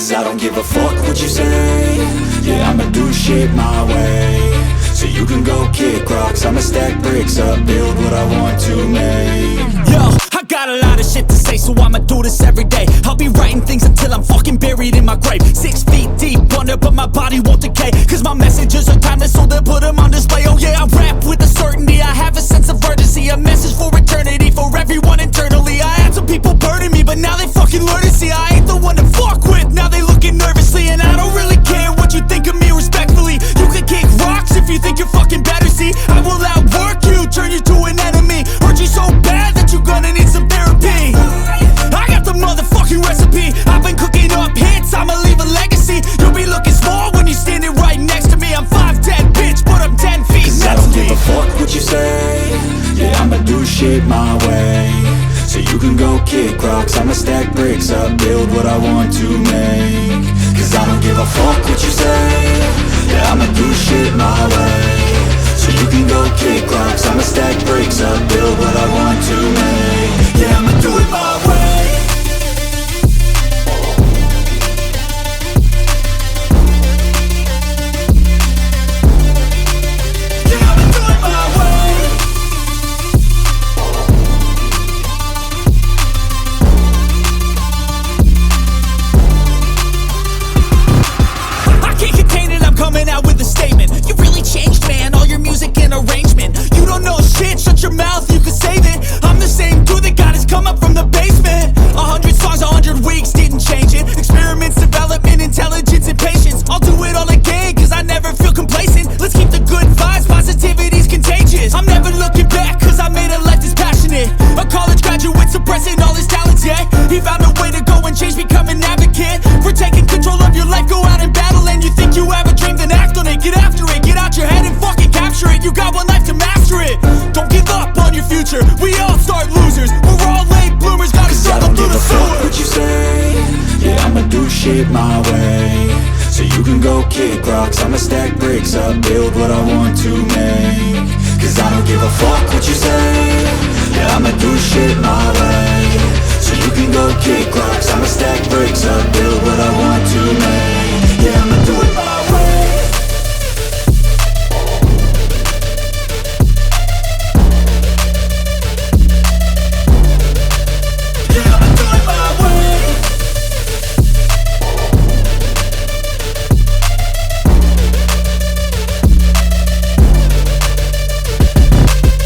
Cause I don't give a fuck what you say. Yeah, I'ma do shit my way. So you can go kick rocks, I'ma stack bricks up, build what I want to make. Yo, I got a lot of shit to say, so I'ma do this every day. I'll be writing things until I'm fucking buried in my grave. 6 feet deep under, but my body won't decay. Cause my messages are timeless, so they'll put them on display. Oh yeah, I rap with a certainty, I have a sense of urgency. A message for eternity, for everyone internally. I had some people burning me, but now they fucking learn to see I ain't the one to fuck with, now they looking nervously. And I don't really care what you think of me, respectfully. You can kick rocks if you think you're fucking better, see. I will outwork you, turn you to an enemy. Hurt you so bad that you're gonna need some therapy. I got the motherfucking recipe, I've been cooking up hits, I'ma leave a legacy. You'll be looking small when you're standing right next to me. I'm 5'10", bitch, but I'm 10 feet. Cause I don't give a fuck what you say. Yeah, I'ma do shit my way. So you can go kick rocks, I'ma stack bricks up, build what I want to make. Cause I don't give a fuck what you say. Yeah, I'ma do shit my way. So you can go kick rocks, I'ma stack bricks up, build what I want to make. Yeah, I'ma do it my way. Yeah, I'ma do it my way. I can't contain it, I'm coming out with a statement. You really changed, man, all your music and arrangement. You don't know shit, shut your mouth, you can save it. I'm the same dude that got his come up from the basement. 100 songs, 100 weeks, didn't change it. Experiments, development, intelligence, and patience. I'll do it all again, cause I never feel complacent. Let's keep the good vibes, positivity's contagious. I'm never looking back, cause I made a life that's passionate. A college graduate suppressing all his talents, yeah. He found a way to go and change, become an advocate for taking control of your life, go out and battle. And you think you have a dream, then act on it. Get after it, get out your head and fucking capture it. You got one life to master it. Don't give up on your future, we all start losers. We're all late bloomers, gotta struggle through the fuck sewer. what you say. Yeah, I'ma do shit my way. So you can go kick rocks, I'ma stack bricks up, build what I want to make. Cause I don't give a fuck what you say. Yeah, I'ma do shit my way. So you can go kick rocks, I'ma stack bricks up, build what